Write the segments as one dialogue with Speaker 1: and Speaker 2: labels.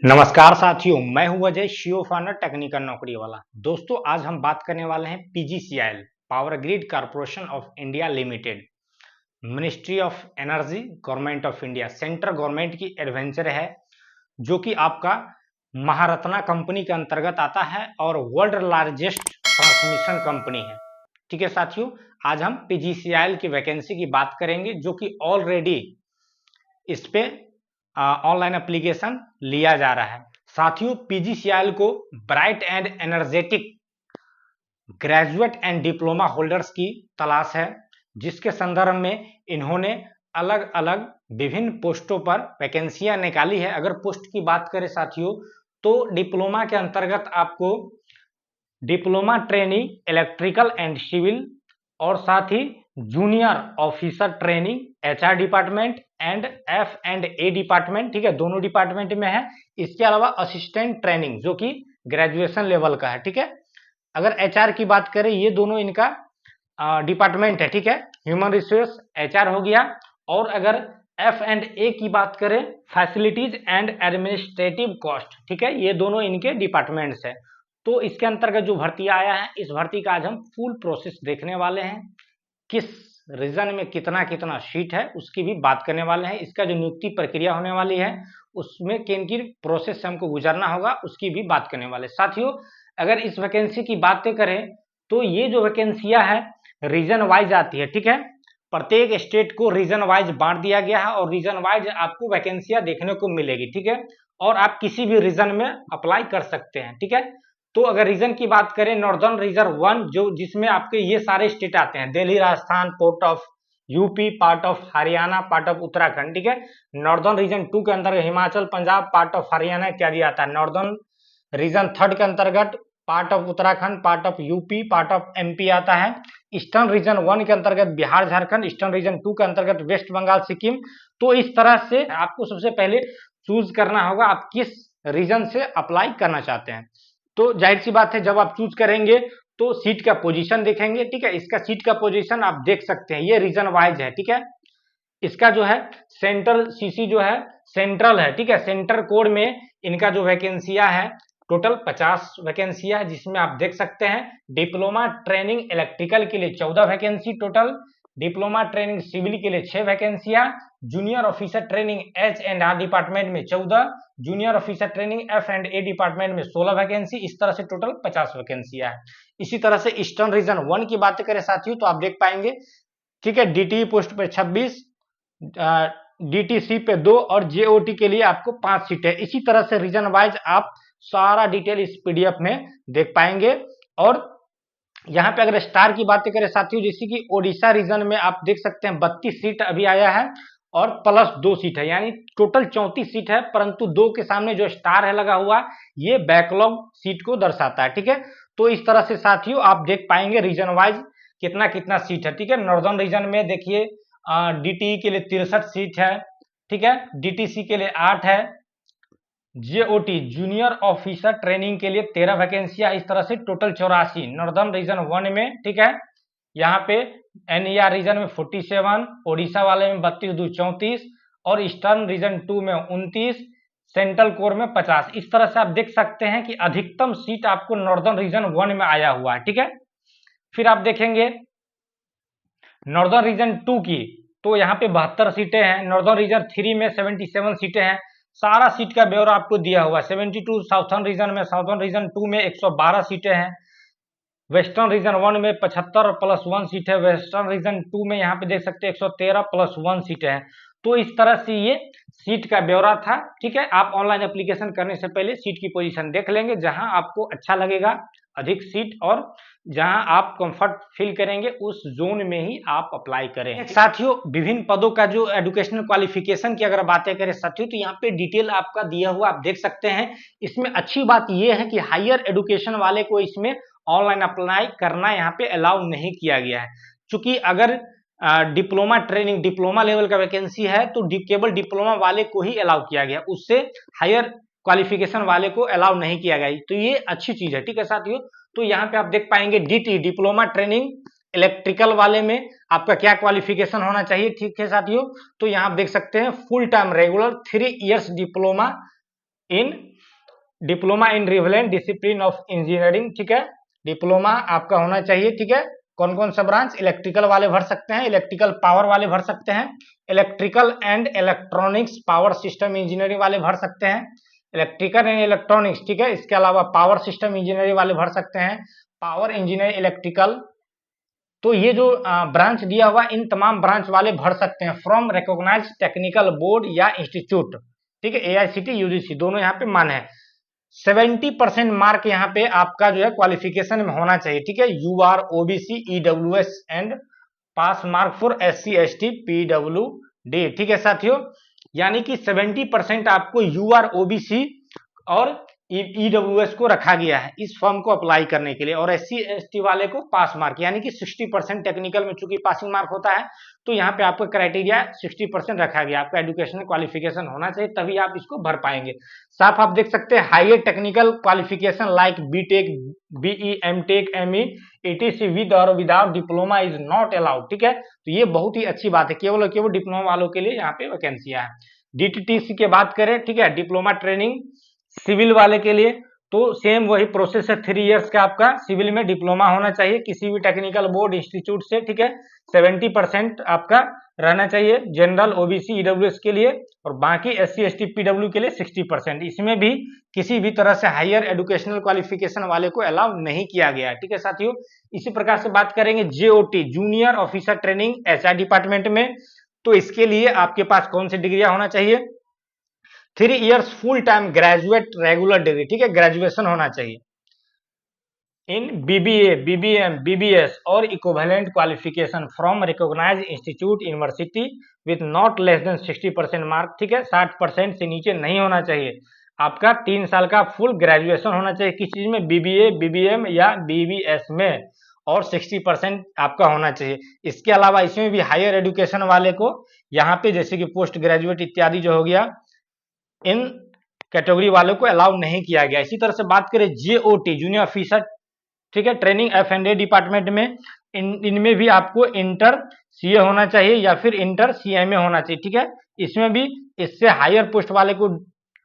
Speaker 1: नमस्कार साथियों, मैं हूं अजय, शियो फार्नर टेक्निकल नौकरी वाला। दोस्तों, आज हम बात करने वाले हैं PGCIL, power grid corporation of India limited, ministry of energy, government of India, central government की एडवेंचर है, जो कि आपका महारत्ना कंपनी के अंतर्गत आता है और वर्ल्ड लार्जेस्ट ट्रांसमिशन कंपनी है। ठीक है साथियों, आज हम पीजीसीआईएल की वैकेंसी की बात करेंगे, जो कि ऑलरेडी इस पे ऑनलाइन एप्लीकेशन लिया जा रहा है। साथियों, पीजीसीआईएल को bright and energetic graduate and diploma holders की तलाश है, जिसके संदर्भ में इन्होंने अलग अलग विभिन्न पोस्टों पर वैकेंसियां निकाली है। अगर पोस्ट की बात करें साथियों, तो डिप्लोमा के अंतर्गत आपको diploma training electrical and civil और साथ ही junior officer training HR department and F and A department, ठीक है, दोनों डिपार्टमेंट में है। इसके अलावा असिस्टेंट ट्रेनिंग, जो कि ग्रेजुएशन लेवल का है। ठीक है, अगर एचआर की बात करें, ये दोनों इनका डिपार्टमेंट है। ठीक है, ह्यूमन रिसोर्स एचआर हो गया। और अगर एफ एंड ए की बात करें, फैसिलिटीज एंड एडमिनिस्ट्रेटिव कॉस्ट, ठीक है, ये दोनों इनके डिपार्टमेंट्स है। तो इसके अंतर्गत जो भर्ती आया है, इस भर्ती का आज हम फुल प्रोसेस देखने वाले हैं। किस रीजन में कितना कितना सीट है उसकी भी बात करने वाले हैं। इसका जो नियुक्ति प्रक्रिया होने वाली है, उसमें किन किन प्रोसेस से हमको गुजरना होगा, उसकी भी बात करने वाले। साथियों, अगर इस वैकेंसी की बातें करें, तो ये जो वैकेंसियां है रीजन वाइज आती है। ठीक है, प्रत्येक स्टेट को रीजन वाइज बांट दिया गया है और रीजन वाइज आपको वैकेंसियां देखने को मिलेगी। ठीक है, और आप किसी भी रीजन में अप्लाई कर सकते हैं। ठीक है, तो अगर रीजन की बात करें, नॉर्दर्न रीजन 1, जो जिसमें आपके ये सारे स्टेट आते हैं, Delhi, Rajasthan, part of UP, part of Haryana, part of Uttarakhand. ठीक है, नॉर्दर्न रीजन 2 के अंदर हिमाचल, पंजाब, पार्ट ऑफ हरियाणा इत्यादि आता है। नॉर्दर्न रीजन 3 के अंतर्गत part of Uttarakhand, part of UP, part of MP आता है। ईस्टर्न रीजन 1 के अंतर्गत बिहार, झारखंड। ईस्टर्न रीजन 2 के अंतर्गत वेस्ट बंगाल, सिक्किम। तो इस तरह से आपको सबसे पहले चूज करना होगा आप किस रीजन से अप्लाई करना चाहते हैं। तो जाहिर सी बात है, जब आप चूज करेंगे तो सीट का पोजीशन देखेंगे। ठीक है, इसका सीट का पोजीशन आप देख सकते हैं, ये रीजन वाइज है। ठीक है, इसका जो है सेंट्रल सीसी जो है सेंट्रल है। ठीक है, सेंट्रल कोड में इनका जो वैकेंसियां है, टोटल 50 वैकेंसियां है, जिसमें आप देख सकते हैं डिप्लोमा ट्रेनिंग इलेक्ट्रिकल के लिए 14 vacancy total, diploma training civil के लिए 6 वैकेंसियां, junior officer training H and R department में 14, junior officer training F and A department में 16 वैकेंसी। इस तरह से टोटल 50 वैकेंसियां है। इसी तरह से ईस्टर्न रीजन 1 की बात करें साथियों, तो आप देख पाएंगे, ठीक है, डीटी पोस्ट पे 26, डीटीसी पे 2 और जेओटी के लिए आपको 5 सीट है। इसी तरह से रीजन वाइज आप सारा डिटेल इस पीडीएफ में देख पाएंगे। और यहाँ पे अगर स्टार की बातें करें साथियों, जैसे कि ओडिशा रीजन में आप देख सकते हैं 32 सीट अभी आया है और प्लस 2 सीट है, यानी टोटल 34 सीट है, परंतु 2 के सामने जो स्टार है लगा हुआ, ये बैकलॉग सीट को दर्शाता है। ठीक है, तो इस तरह से साथियों आप देख पाएंगे रीजन वाइज कितना कितना सीट है। ठीक है, नॉर्दर्न रीजन में देखिए डीटी के लिए 63 सीट है। ठीक है, डीटीसी के लिए 8 है, जेओटी जूनियर ऑफिसर ट्रेनिंग के लिए 13 वैकेंसियां, इस तरह से टोटल 84 नॉर्दर्न रीजन 1 में। ठीक है, यहाँ पे एनईआर रीजन में 47, ओडिशा वाले में 32 2 34 और ईस्टर्न रीजन 2 में 29, सेंट्रल कोर में 50। इस तरह से आप देख सकते हैं कि अधिकतम सीट आपको नॉर्दर्न रीजन 1 में आया हुआ है। ठीक है, फिर आप देखेंगे नॉर्दर्न रीजन 2 की, तो यहाँ पे 72 सीटें हैं। नॉर्दर्न रीजन 3 में 77 सीटें हैं। सारा सीट का ब्यौरा आपको दिया हुआ है। 72 साउथर्न रीजन में, साउथर्न रीजन 2 में 112 सीटें हैं। वेस्टर्न रीजन 1 में 75 प्लस 1 सीट है। वेस्टर्न रीजन 2 में यहाँ पे देख सकते हैं 113 प्लस 1 सीटें हैं। तो इस तरह से ये सीट का ब्यौरा था। ठीक है, आप ऑनलाइन एप्लीकेशन करने से पहले सीट की पोजीशन देख लेंगे, जहां आपको अच्छा लगेगा अधिक सीट और जहां आप कंफर्ट फील करेंगे उस जोन में ही आप अप्लाई करें। साथियों, विभिन्न पदों का जो एजुकेशनल क्वालिफिकेशन की अगर बातें करें साथियों, तो यहाँ पे डिटेल आपका दिया हुआ आप देख सकते हैं। इसमें अच्छी बात यह है कि हायर एजुकेशन वाले को इसमें ऑनलाइन अप्लाई करना यहाँ पे अलाउ नहीं किया गया है। चूंकि अगर डिप्लोमा ट्रेनिंग डिप्लोमा लेवल का वैकेंसी है, तो केवल डिप्लोमा वाले को ही अलाउ किया गया, उससे हायर क्वालिफिकेशन वाले को अलाउ नहीं किया गया। तो ये अच्छी चीज है। ठीक है साथियों, तो यहाँ पे आप देख पाएंगे डीटी डिप्लोमा ट्रेनिंग इलेक्ट्रिकल वाले में आपका क्या क्वालिफिकेशन होना चाहिए। ठीक है साथियों, तो यहाँ आप देख सकते हैं full time regular 3 years diploma in diploma in relevant discipline of engineering, ठीक है, डिप्लोमा आपका होना चाहिए, ठीक है। कौन कौन सा ब्रांच? इलेक्ट्रिकल वाले भर सकते हैं, इलेक्ट्रिकल पावर वाले भर सकते हैं, electrical and electronics power system engineering वाले भर सकते हैं, इलेक्ट्रिकल एंड इलेक्ट्रॉनिक्स, ठीक है। इसके अलावा पावर सिस्टम इंजीनियरिंग वाले भर सकते हैं, पावर इंजीनियर इलेक्ट्रिकल। तो ये जो ब्रांच दिया हुआ, इन तमाम ब्रांच वाले भर सकते हैं फ्रॉम रिकॉग्नाइज्ड टेक्निकल बोर्ड या इंस्टीट्यूट, ठीक है। एआईसीटी यूजीसी दोनों यहाँ पे मान है। 70% मार्क यहाँ पे आपका जो है क्वालिफिकेशन में होना चाहिए, ठीक है। U R OBC EWS and pass mark for SC ST PWD, ठीक है साथियों। यानी कि 70% आपको यू आर ओबीसी और ईडब्ल्यूएस को रखा गया है इस फॉर्म को अप्लाई करने के लिए, और एससी एसटी वाले को पास मार्क, यानी कि 60% टेक्निकल में चूंकि पासिंग मार्क होता है, तो यहाँ पे आपका क्राइटेरिया 60% रखा गया। आपका एजुकेशनल क्वालिफिकेशन होना चाहिए, तभी आप इसको भर पाएंगे। साफ आप देख सकते हैं, higher technical qualification like BTech, BE, MTech, ME, ATC with और without diploma is not allowed, ठीक है। तो ये बहुत ही अच्छी बात है, केवल केवल डिप्लोमा वालों के लिए यहाँ पे वैकेंसियां है। डीटीटीसी की बात करें, ठीक है, डिप्लोमा ट्रेनिंग सिविल वाले के लिए, तो सेम वही प्रोसेस है, 3 इयर्स का आपका सिविल में डिप्लोमा होना चाहिए किसी भी टेक्निकल बोर्ड इंस्टीट्यूट से, ठीक है। 70% आपका रहना चाहिए जनरल ओबीसी ईडब्ल्यूएस के लिए, और बाकी एससी एसटी पीडब्ल्यू के लिए 60%। इसमें भी किसी भी तरह से हायर एजुकेशनल क्वालिफिकेशन वाले को अलाउ नहीं किया गया है, ठीक है साथियों। इसी प्रकार से बात करेंगे JOT, junior officer training HR department में, तो इसके लिए आपके पास कौन सी डिग्रियां होना चाहिए? 3 years full time graduate regular degree, ठीक है, ग्रेजुएशन होना चाहिए इन बीबीए, बीबीएम, बीबीएस और equivalent qualification from recognised institute university with not less than 60% mark, ठीक है। 60% से नीचे नहीं होना चाहिए। आपका 3 साल का फुल ग्रेजुएशन होना चाहिए किस चीज में? बीबीए, बीबीएम या बीबीएस में, और 60% आपका होना चाहिए। इसके अलावा इसमें भी हायर एजुकेशन वाले को यहाँ पे जैसे कि पोस्ट ग्रेजुएट इत्यादि जो हो गया, इन कैटेगरी वालों को अलाउ नहीं किया गया। इसी तरह से बात करें जेओटी, जूनियर ऑफिसर, ठीक है, ट्रेनिंग एफ&ए डिपार्टमेंट में, इनमें भी आपको इंटर सीए होना चाहिए या फिर इंटर सीएमए होना चाहिए, ठीक है। इसमें भी इससे हायर पोस्ट वाले को,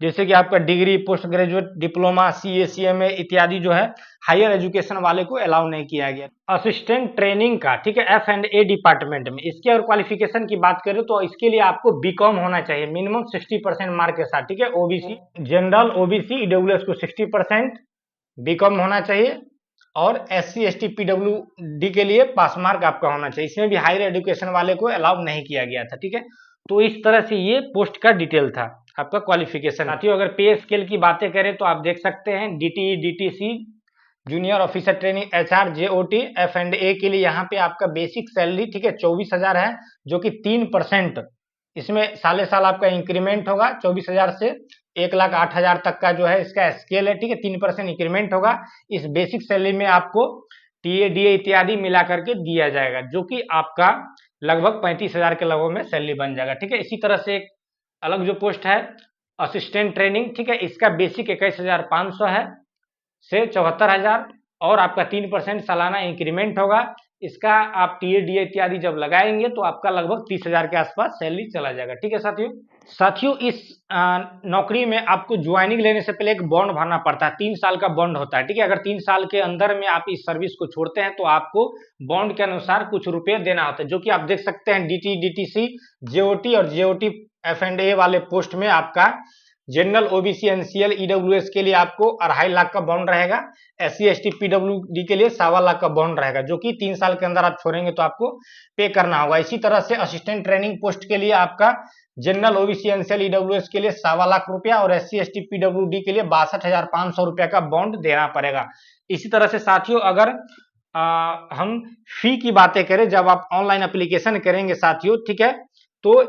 Speaker 1: जैसे कि आपका degree, post graduate, diploma, CA, CMA इत्यादि जो है हायर एजुकेशन वाले को अलाउ नहीं किया गया। असिस्टेंट ट्रेनिंग का, ठीक है, एफ&ए डिपार्टमेंट में, इसके और क्वालिफिकेशन की बात करें तो इसके लिए आपको बीकॉम होना चाहिए मिनिमम 60% मार्क के साथ, ठीक है। ओबीसी, जनरल ओबीसी ईडब्ल्यूएस को 60% बीकॉम होना चाहिए, और एससी एसटी पीडब्ल्यूडी के लिए पास मार्क आपका होना चाहिए। इसमें भी हायर एजुकेशन वाले को अलाउ नहीं किया गया था, ठीक है। तो इस तरह से ये पोस्ट का डिटेल था आपका क्वालिफिकेशन। साथियों अगर पे स्केल की बातें करें तो आप देख सकते हैं DTE, DTC, junior officer training HR, JOT, एफ&ए के लिए यहाँ पे आपका बेसिक सैलरी, ठीक है, 24,000 है, जो कि 3% इसमें साले साल आपका इंक्रीमेंट होगा। 24,000 से 1,08,000 तक का जो है इसका स्केल है, ठीक है। 3% इंक्रीमेंट होगा। इस बेसिक सैलरी में आपको टीए, डीए इत्यादि मिला करके दिया जाएगा, जो कि आपका लगभग 35,000 के लगभग में सैलरी बन जाएगा, ठीक है। इसी तरह से एक अलग जो पोस्ट है असिस्टेंट ट्रेनिंग, ठीक है, इसका बेसिक 21,500 है से 74,000, और आपका 3% सालाना इंक्रीमेंट होगा। इसका आप टीए, डीए इत्यादि जब लगाएंगे तो आपका लगभग 30,000 के आसपास सैलरी चला जाएगा, ठीक है साथियों। साथियों इस नौकरी में आपको ज्वाइनिंग लेने से पहले एक बॉन्ड भरना पड़ता है, 3 साल का बॉन्ड होता है, ठीक है। अगर 3 साल के अंदर में आप इस सर्विस को छोड़ते हैं तो आपको बॉन्ड के अनुसार कुछ रुपए देना होता है, जो कि आप देख सकते हैं डीटी, डीटीसी, जेओटी और जेओटी एफ&ए वाले पोस्ट में आपका जनरल ओबीसी एनसीएल ईडब्ल्यूएस के लिए आपको 2.5 लाख का बॉन्ड रहेगा, एससी एसटी पीडब्ल्यूडी के लिए 1.25 लाख का बॉन्ड रहेगा, जो कि 3 साल के अंदर आप छोड़ेंगे तो आपको पे करना होगा। इसी तरह से असिस्टेंट ट्रेनिंग पोस्ट के लिए आपका जनरल ओबीसी एनसीएल ईडब्ल्यूएस के लिए 2.25 लाख रुपया और एससी एसटी पीडब्ल्यूडी के लिए 62,500 रुपया का बॉन्ड देना पड़ेगा। इसी तरह से साथियों अगर हम फी की बातें करें, जब आप ऑनलाइन एप्लीकेशन करेंगे साथियों, ठीक है, तो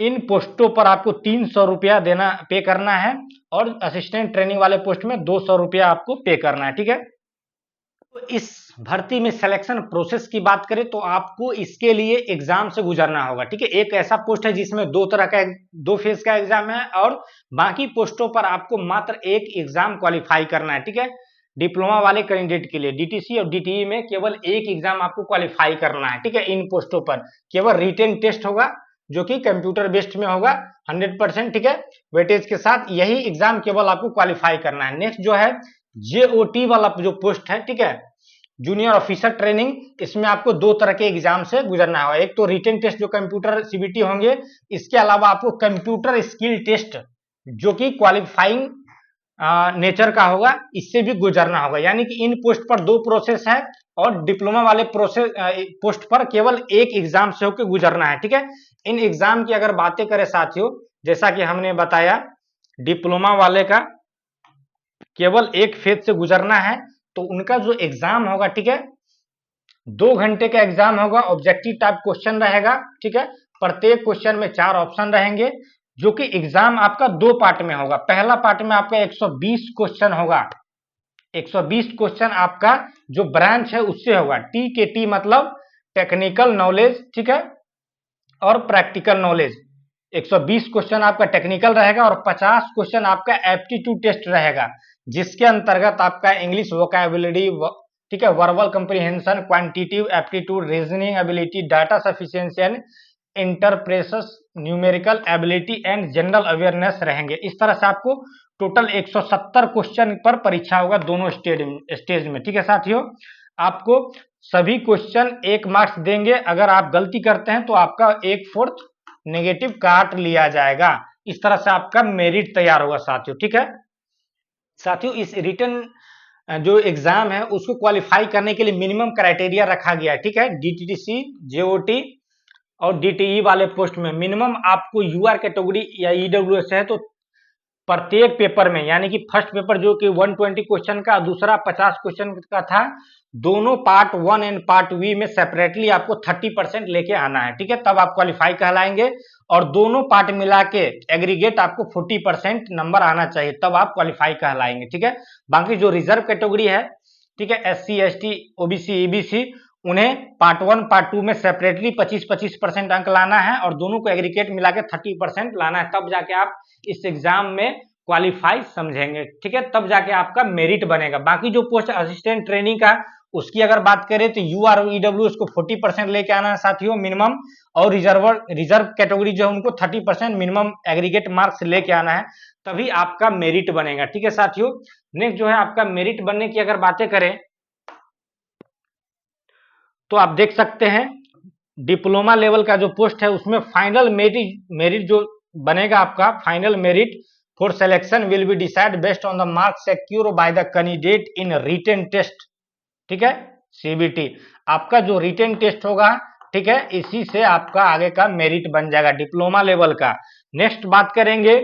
Speaker 1: इन पोस्टों पर आपको 300 रुपया देना पे करना है, और असिस्टेंट ट्रेनिंग वाले पोस्ट में 200 रुपया आपको पे करना है, ठीक है। तो इस भर्ती में सिलेक्शन प्रोसेस की बात करें तो आपको इसके लिए एग्जाम से गुजरना होगा, ठीक है। एक ऐसा पोस्ट है जिसमें 2 फेज का एग्जाम है, और बाकी पोस्टों पर आपको मात्र एक एग्जाम क्वालिफाई करना है, ठीक है। डिप्लोमा वाले कैंडिडेट के लिए डीटीसी और डीटीई में केवल एक एग्जाम आपको क्वालिफाई करना है, ठीक है। इन पोस्टों पर केवल रिटेन टेस्ट होगा, जो कि कंप्यूटर बेस्ड में होगा 100%, ठीक है, वेटेज के साथ। यही एग्जाम केवल आपको क्वालिफाई करना है। नेक्स्ट जो है जेओटी वाला जो पोस्ट है, ठीक है, जूनियर ऑफिसर ट्रेनिंग, इसमें आपको 2 तरह के एग्जाम से गुजरना होगा। एक तो रिटन टेस्ट जो कंप्यूटर सीबीटी होंगे, इसके अलावा आपको कंप्यूटर स्किल टेस्ट जो कि क्वालिफाइंग नेचर का होगा, इससे भी गुजरना होगा। यानी कि इन पोस्ट पर 2 प्रोसेस है और डिप्लोमा वाले पोस्ट पर केवल एक एग्जाम से होकर गुजरना है, ठीक है। इन एग्जाम की अगर बातें करें साथियों, जैसा कि हमने बताया डिप्लोमा वाले का केवल एक फेज से गुजरना है, तो उनका जो एग्जाम होगा, ठीक है, 2 घंटे का एग्जाम होगा। ऑब्जेक्टिव टाइप क्वेश्चन रहेगा, ठीक है, प्रत्येक क्वेश्चन में 4 ऑप्शन रहेंगे, जो कि एग्जाम आपका 2 पार्ट में होगा। पहला पार्ट में आपका 120 क्वेश्चन होगा। 120 क्वेश्चन आपका जो ब्रांच है उससे होगा। टी के टी मतलब टेक्निकल नॉलेज, ठीक है, और प्रैक्टिकल नॉलेज। 120 क्वेश्चन आपका टेक्निकल रहेगा और 50 क्वेश्चन आपका एप्टीट्यूड टेस्ट रहेगा, जिसके अंतर्गत आपका इंग्लिश वोकैबुलरी, ठीक है, verbal comprehension, quantitative aptitude, reasoning ability, data sufficiency and interpretation, numerical ability and general awareness रहेंगे। इस तरह से आपको टोटल 170 क्वेश्चन पर परीक्षा होगा दोनों स्टेज में, ठीक है साथियों। आपको सभी क्वेश्चन 1 मार्क्स देंगे। अगर आप गलती करते हैं तो आपका 1/4 नेगेटिव काट लिया जाएगा। इस तरह से आपका मेरिट तैयार होगा साथियों, ठीक है साथियों। इस रिटन जो एग्जाम है उसको क्वालिफाई करने के लिए मिनिमम क्राइटेरिया रखा गया है, ठीक है। डीटीटीसी, जेओटी और डीटीई वाले पोस्ट में मिनिमम आपको यूआर कैटेगरी या ईडब्ल्यूएस है तो प्रत्येक पेपर में, यानी कि फर्स्ट पेपर जो कि 120 क्वेश्चन का, दूसरा 50 क्वेश्चन का था, दोनों पार्ट 1 एंड पार्ट वी में सेपरेटली आपको 30% लेके आना है, ठीक है, तब आप क्वालिफाई कहलाएंगे। और दोनों पार्ट मिला के एग्रीगेट आपको 40% नंबर आना चाहिए, तब आप क्वालिफाई कहलाएंगे, ठीक है। बाकी जो रिजर्व कैटेगरी है, ठीक है, SC ST OBC EBC, उन्हें पार्ट 1 पार्ट 2 में सेपरेटली 25% अंक लाना है और दोनों को एग्रीगेट मिला के 30% लाना है, तब जाके आप इस एग्जाम में क्वालिफाई समझेंगे, ठीक है, तब जाके आपका मेरिट बनेगा। बाकी जो पोस्ट असिस्टेंट ट्रेनिंग का, उसकी अगर बात करें तो यूआर और ईडब्ल्यू उसको 40% लेके आना है साथियों मिनिमम, और रिजर्व कैटेगरी जो है उनको 30% मिनिमम एग्रीगेट मार्क्स लेके आना है, तभी आपका मेरिट बनेगा, ठीक है साथियों। नेक्स्ट जो है आपका मेरिट बनने की अगर बातें करें तो आप देख सकते हैं डिप्लोमा लेवल का जो पोस्ट है उसमें फाइनल मेरिट जो बनेगा आपका, final merit for selection will be decide based on the marks secure by the candidate in written test, ठीक है, सीबीटी। आपका जो रिटन टेस्ट होगा, ठीक है, इसी से आपका आगे का मेरिट बन जाएगा डिप्लोमा लेवल का। नेक्स्ट बात करेंगे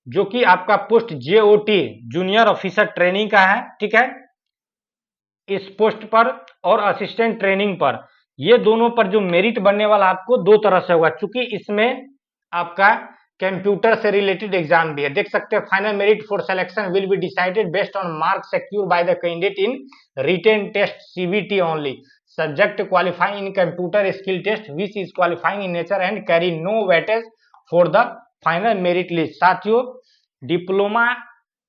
Speaker 1: जो कि आपका पोस्ट जेओटी जूनियर ऑफिसर ट्रेनिंग का है, ठीक है, इस पोस्ट पर और असिस्टेंट ट्रेनिंग पर, ये दोनों पर जो मेरिट बनने वाला आपको 2 तरह से होगा, चूंकि इसमें आपका कंप्यूटर से रिलेटेड एग्जाम भी है। देख सकते हैं final merit for selection will be decided based on marks secure by the candidate in written test CBT only, subject qualifying in computer skill test which is qualifying in nature and carry no weightage for the final merit list. साथियों diploma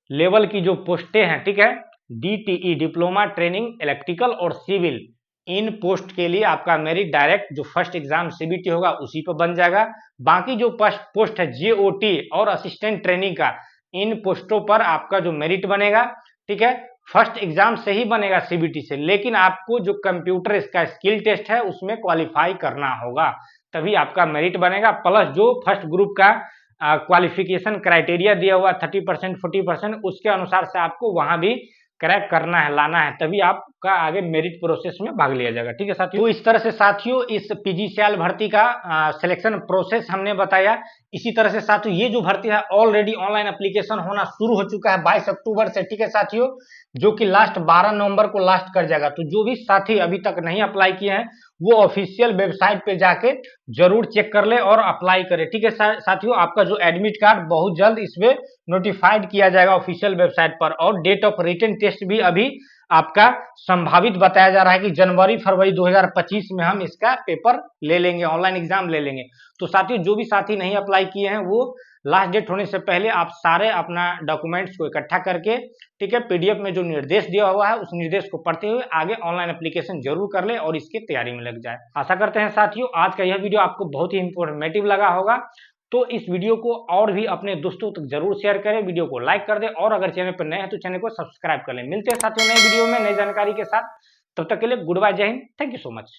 Speaker 1: level की जो पोस्टें हैं, ठीक है, DTE diploma training electrical और civil, इन post के लिए आपका मेरिट डायरेक्ट जो फर्स्ट एग्जाम सीबीटी होगा उसी पर बन जाएगा। बाकी जो पोस्ट है जेओटी और असिस्टेंट ट्रेनिंग का, इन पोस्टों पर आपका जो मेरिट बनेगा, ठीक है, फर्स्ट एग्जाम से ही बनेगा सीबीटी से, लेकिन आपको जो कंप्यूटर इसका स्किल टेस्ट है उसमें क्वालिफाई करना होगा, तभी आपका मेरिट बनेगा। प्लस जो फर्स्ट ग्रुप का क्वालिफिकेशन क्राइटेरिया दिया हुआ 30% 40%, उसके अनुसार से आपको वहां भी क्रैक करना है, लाना है, तभी आपका आगे मेरिट प्रोसेस में भाग लिया जाएगा, ठीक है साथियों। तो इस तरह से साथियों इस पीजीसीएल भर्ती का सिलेक्शन प्रोसेस हमने बताया। इसी तरह से साथियों ये जो भर्ती है ऑलरेडी ऑनलाइन एप्लीकेशन होना शुरू हो चुका है 22 अक्टूबर से, ठीक है साथियों, जो कि लास्ट 12 नवंबर को लास्ट कर जाएगा। तो जो भी साथी अभी तक नहीं अप्लाई किए हैं वो ऑफिशियल वेबसाइट पे जाके जरूर चेक कर ले और अप्लाई करे, ठीक है साथियों। आपका जो एडमिट कार्ड बहुत जल्द इसमें नोटिफाइड किया जाएगा ऑफिशियल वेबसाइट पर, और डेट ऑफ रिटन टेस्ट भी अभी आपका संभावित बताया जा रहा है कि जनवरी फरवरी 2025 में हम इसका पेपर ले लेंगे, ऑनलाइन एग्जाम ले लेंगे। तो साथियों जो भी साथी नहीं अप्लाई किए हैं वो लास्ट डेट होने से पहले आप सारे अपना डॉक्यूमेंट्स को इकट्ठा करके, ठीक है, पीडीएफ में जो निर्देश दिया हुआ है उस निर्देश को पढ़ते हुए आगे ऑनलाइन एप्लीकेशन जरूर कर ले और इसकी तैयारी में लग जाए। आशा करते हैं साथियों आज का यह वीडियो आपको बहुत ही इंफॉर्मेटिव लगा होगा। तो इस वीडियो को और भी अपने दोस्तों तक जरूर शेयर करें, वीडियो को लाइक कर दें और अगर चैनल पर नए हैं तो चैनल को सब्सक्राइब कर लें। मिलते हैं साथियों नए वीडियो में नई जानकारी के साथ, तब तक के लिए गुड बाय, जय Hind, thank you so much.